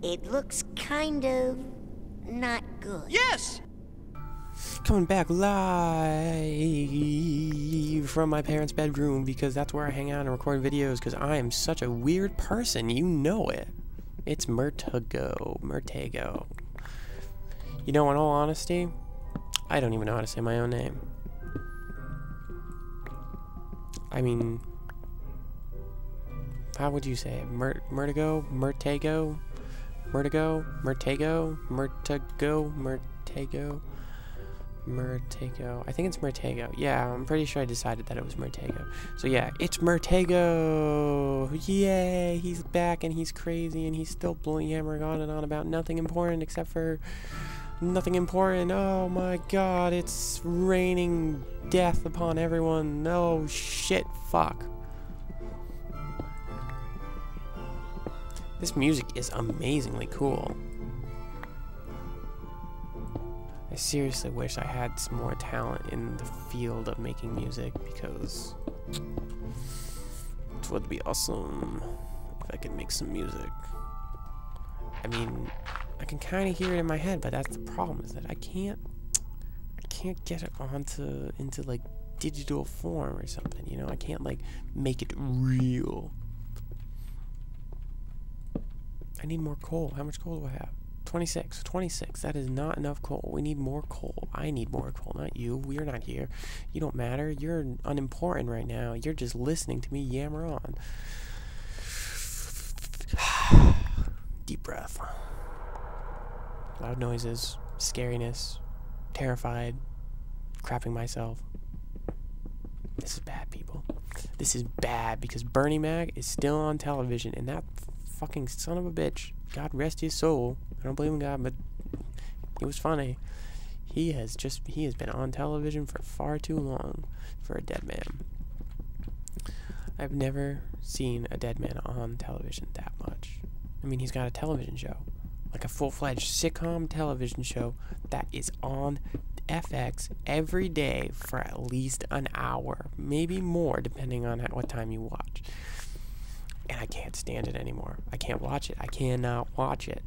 It looks kind of not good. Yes! Coming back live from my parents' bedroom because that's where I hang out and record videos because I am such a weird person. You know it. It's Murtago. You know, in all honesty, I don't even know how to say my own name. I mean, how would you say it? Murtago? I think it's Murtago. Yeah, I'm pretty sure I decided that it was Murtago. So yeah, it's Murtago! Yay! He's back and he's crazy and he's still yammering on and on about nothing important except for nothing important. Oh my god, it's raining death upon everyone. Oh shit, fuck. This music is amazingly cool. I seriously wish I had some more talent in the field of making music because it would be awesome if I could make some music. I mean, I can kind of hear it in my head, but that's the problem, is that I can't get it into like digital form or something, you know? I can't like make it real. I need more coal. How much coal do I have? 26. 26. That is not enough coal. We need more coal. I need more coal, not you. We're not here. You don't matter. You're unimportant right now. You're just listening to me yammer on. Deep breath. Loud noises. Scariness. Terrified. Crapping myself. This is bad, people. This is bad because Bernie Mac is still on television, and that fucking son of a bitch, God rest his soul, I don't believe in God, but it was funny. He has been on television for far too long for a dead man. I've never seen a dead man on television that much. I mean, he's got a television show, like a full-fledged sitcom television show that is on FX every day for at least an hour, maybe more, depending on what time you watch. And I can't stand it anymore. I can't watch it. I cannot watch it.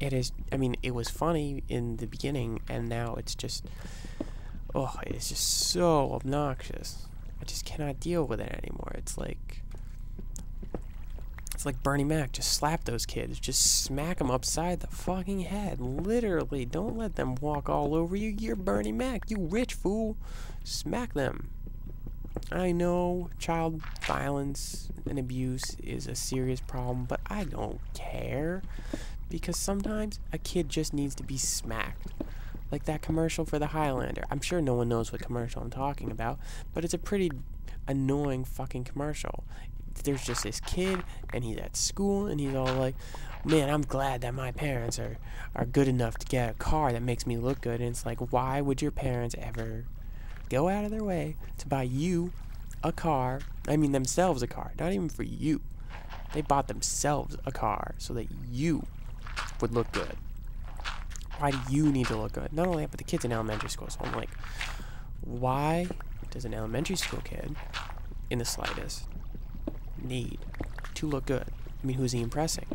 It is, I mean, it was funny in the beginning, and now it's just, oh, it's just so obnoxious. I just cannot deal with it anymore. It's like Bernie Mac. Just slap those kids. Just smack them upside the fucking head. Literally, don't let them walk all over you. You're Bernie Mac. You rich fool. Smack them. I know child violence and abuse is a serious problem, but I don't care, because sometimes a kid just needs to be smacked. Like that commercial for the Highlander. I'm sure no one knows what commercial I'm talking about, but it's a pretty annoying fucking commercial. There's just this kid, and he's at school, and he's all like, man, I'm glad that my parents are good enough to get a car that makes me look good. And it's like, why would your parents ever go out of their way to buy you a car? I mean, themselves a car, not even for you. They bought themselves a car so that you would look good. Why do you need to look good? Not only that, but the kid's in elementary school. So I'm like, why does an elementary school kid, in the slightest, need to look good? I mean, who's he impressing?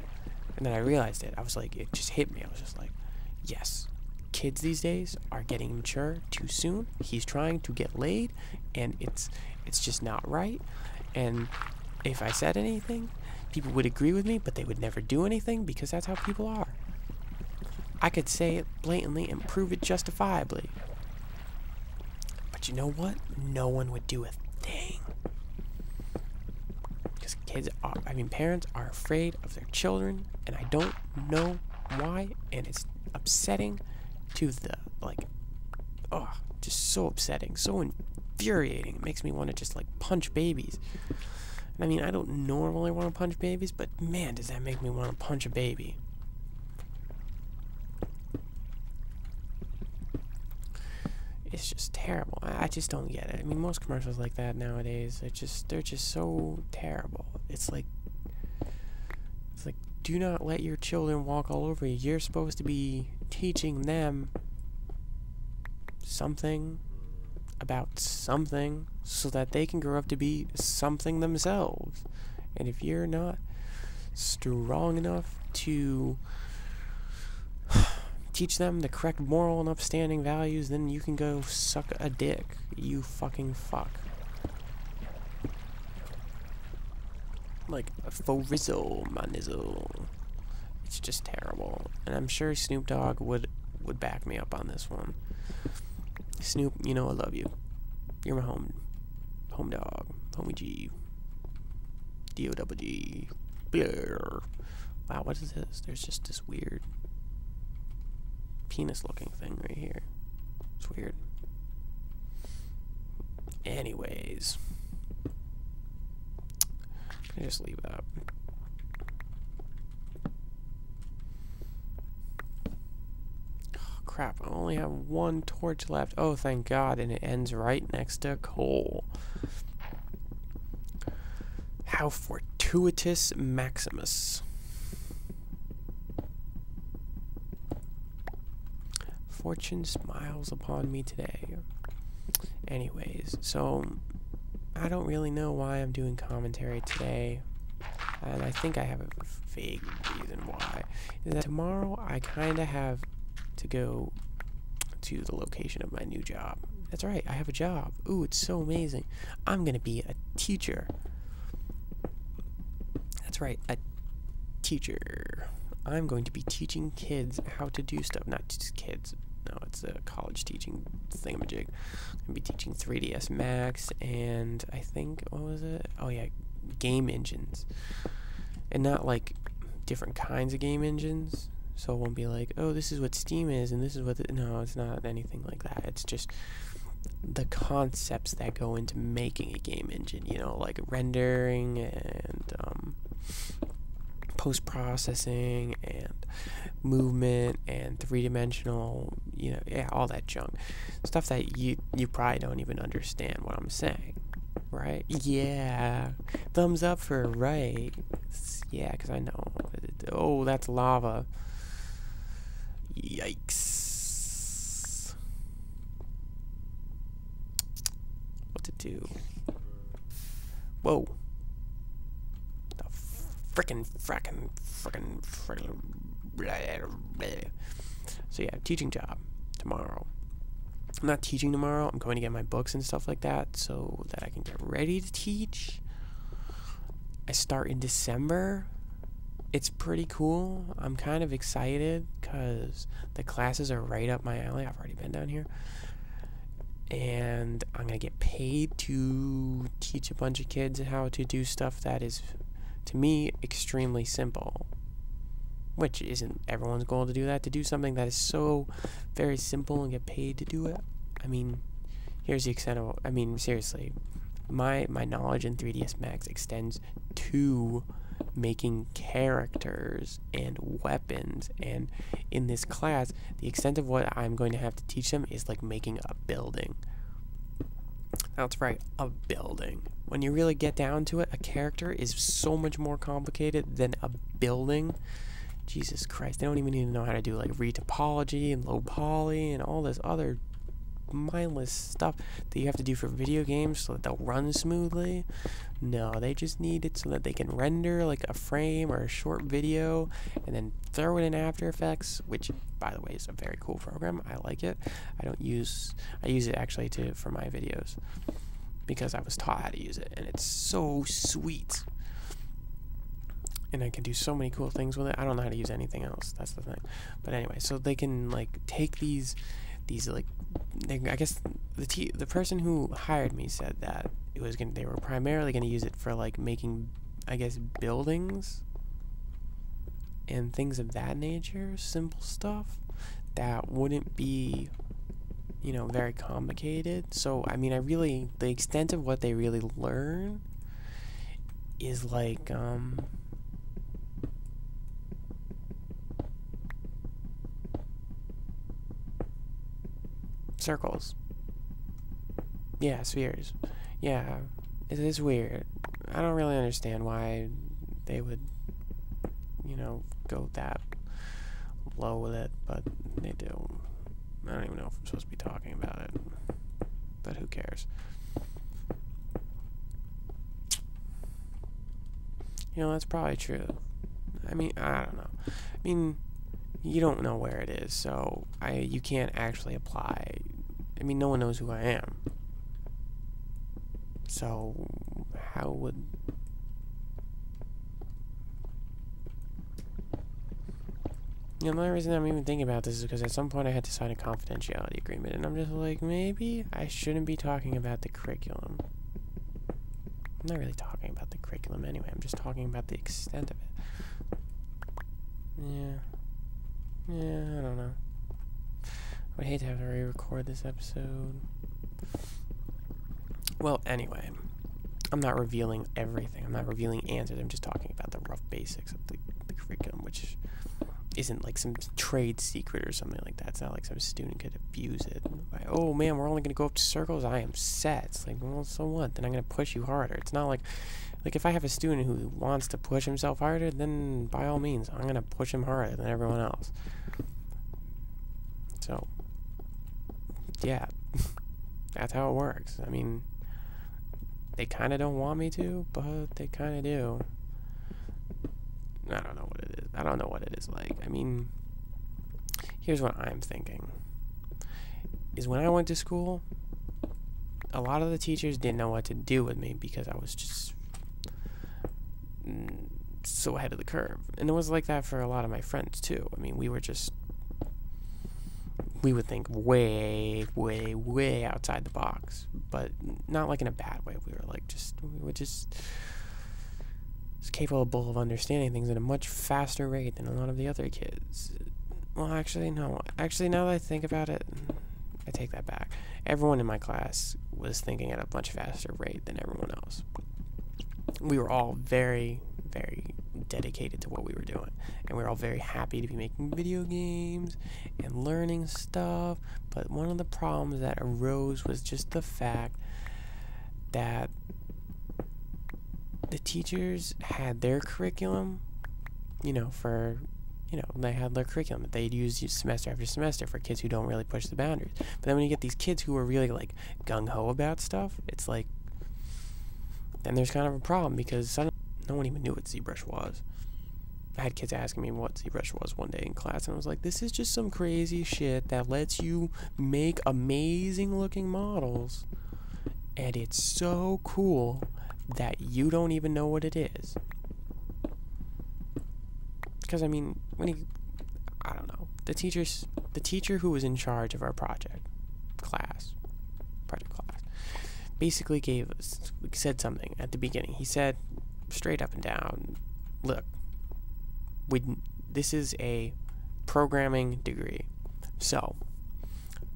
And then I realized it. I was like, it just hit me. I was just like, yes. Kids these days are getting mature too soon. He's trying to get laid, and it's just not right. And if I said anything, people would agree with me, but they would never do anything because that's how people are. I could say it blatantly and prove it justifiably. But you know what? No one would do a thing. Because parents are afraid of their children, and I don't know why, and it's upsetting to the, like, oh, just so upsetting, so infuriating. It makes me want to just, like, punch babies. And I mean, I don't normally want to punch babies, but man, does that make me want to punch a baby. It's just terrible. I just don't get it. I mean, most commercials like that nowadays, they're just so terrible. It's like, do not let your children walk all over you. You're supposed to be teaching them something about something so that they can grow up to be something themselves. And if you're not strong enough to teach them the correct moral and upstanding values, then you can go suck a dick. You fucking fuck. Like, for Rizzo, my nizzle. It's just terrible. And I'm sure Snoop Dogg would back me up on this one. Snoop, you know I love you. You're my home dog. Homie G. D-O-double-G. Blur. Wow, what is this? There's just this weird penis-looking thing right here. It's weird. Anyways. I just leave that. Oh, crap. I only have one torch left. Oh, thank God. And it ends right next to coal. How fortuitous Maximus. Fortune smiles upon me today. Anyways, so I don't really know why I'm doing commentary today, and I think I have a vague reason why. Is that tomorrow I kind of have to go to the location of my new job. That's right, I have a job. Ooh, it's so amazing. I'm going to be a teacher. That's right, a teacher. I'm going to be teaching kids how to do stuff. Not just kids. No, it's a college teaching thingamajig. I'm going to be teaching 3ds Max and I think, what was it? Oh yeah, game engines. And not like different kinds of game engines. So it won't be like, oh, this is what Steam is and this is what... No, it's not anything like that. It's just the concepts that go into making a game engine. You know, like rendering and post-processing and movement and three-dimensional, you know, yeah, all that junk. Stuff that you probably don't even understand what I'm saying, right? Yeah. Thumbs up for right. Yeah, because I know. Oh, that's lava. Yikes. What to do? Whoa. Frickin'. So yeah, teaching job tomorrow. I'm not teaching tomorrow. I'm going to get my books and stuff like that so that I can get ready to teach. I start in December. It's pretty cool. I'm kind of excited because the classes are right up my alley. I've already been down here. And I'm going to get paid to teach a bunch of kids how to do stuff that is, to me, extremely simple. Which isn't everyone's goal to do that. To do something that is so very simple and get paid to do it. I mean, here's the extent of... I mean, seriously. My knowledge in 3ds Max extends to making characters and weapons. And in this class, the extent of what I'm going to have to teach them is like making a building. That's right, a building. When you really get down to it, a character is so much more complicated than a building. Jesus Christ, they don't even need to know how to do like retopology and low poly and all this other mindless stuff that you have to do for video games so that they'll run smoothly. No, they just need it so that they can render like a frame or a short video and then throw it in After Effects, which by the way is a very cool program. I like it. I use it actually for my videos because I was taught how to use it and it's so sweet. And I can do so many cool things with it. I don't know how to use anything else. That's the thing. But anyway, so they can like take these like, I guess the person who hired me said that they were primarily gonna use it for like making, I guess, buildings and things of that nature, simple stuff that wouldn't be, you know, very complicated. So I mean, the extent of what they really learn is like circles. Yeah, spheres. Yeah, it is weird. I don't really understand why they would, you know, go that low with it, but they do. I don't even know if I'm supposed to be talking about it. but who cares? You know, that's probably true. I mean, I don't know. I mean, you don't know where it is, so you can't actually apply. I mean, no one knows who I am. So, how would... You know, the only reason I'm even thinking about this is because at some point I had to sign a confidentiality agreement, and I'm just like, maybe I shouldn't be talking about the curriculum. I'm not really talking about the curriculum anyway, I'm just talking about the extent of it. Yeah, I don't know. I would hate to have to re-record this episode. Well, anyway, I'm not revealing everything. I'm not revealing answers. I'm just talking about the rough basics of the curriculum, which isn't like some trade secret or something like that. It's not like some student could abuse it. Like, oh man, we're only going to go up to circles. I am set. It's like, well, so what? Then I'm going to push you harder. It's not like if I have a student who wants to push himself harder, then by all means, I'm going to push him harder than everyone else. So, yeah, that's how it works. I mean, they kind of don't want me to, but they kind of do. I don't know what it is. I don't know what it is like. I mean, here's what I'm thinking. Is when I went to school, a lot of the teachers didn't know what to do with me because I was just so ahead of the curve. And it was like that for a lot of my friends, too. I mean, we would think way, way, way outside the box. But not like in a bad way. We were just capable of understanding things at a much faster rate than a lot of the other kids. Well, actually, no. Actually, now that I think about it, I take that back. Everyone in my class was thinking at a much faster rate than everyone else. We were all very, very dedicated to what we were doing. And we were all very happy to be making video games and learning stuff. But one of the problems that arose was just the fact that the teachers had their curriculum, they had their curriculum that they'd use semester after semester for kids who don't really push the boundaries. But then when you get these kids who are really, like, gung-ho about stuff, it's like, then there's kind of a problem because suddenly no one even knew what ZBrush was. I had kids asking me what ZBrush was one day in class, and I was like, this is just some crazy shit that lets you make amazing-looking models, and it's so cool that you don't even know what it is. Because, I mean, I don't know, the teacher who was in charge of our project class, basically said something at the beginning. He said, straight up and down, look, this is a programming degree, so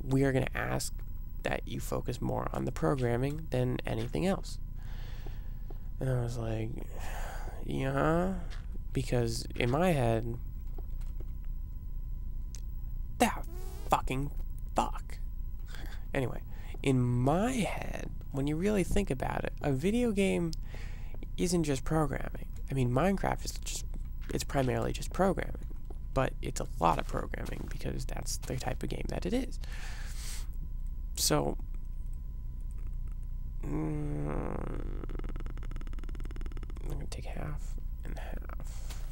we are going to ask that you focus more on the programming than anything else. And I was like, yeah, because in my head, that fucking fuck. Anyway, in my head, when you really think about it, a video game isn't just programming. I mean, Minecraft it's primarily just programming, but it's a lot of programming because that's the type of game that it is. So, I'm going to take half and half.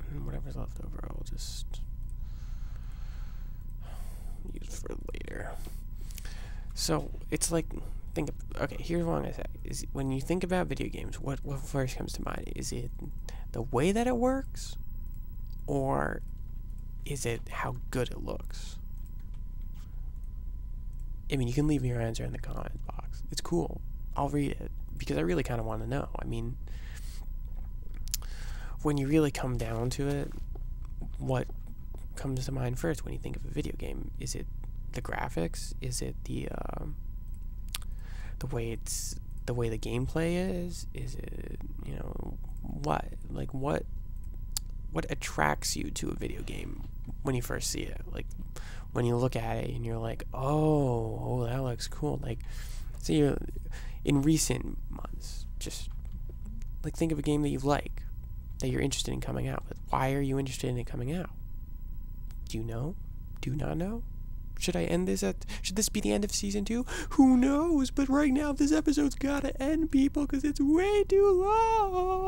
And whatever's left over, I'll just use for later. So, it's like, okay, here's what I'm going to say. Is when you think about video games, what first comes to mind? Is it the way that it works? Or is it how good it looks? I mean, you can leave your answer in the comment box. It's cool. I'll read it because I really kind of want to know. I mean, when you really come down to it, what comes to mind first when you think of a video game? Is it the graphics? Is it the way the gameplay is? Is it, what? Like, what attracts you to a video game when you first see it? Like, when you look at it and you're like, oh, that looks cool. Like, so you're, in recent months, just, like, think of a game that you like, that you're interested in coming out with. Why are you interested in it coming out? Do you know? Do you not know? Should I end this should this be the end of season 2? Who knows? But right now, this episode's gotta end, people, because it's way too long.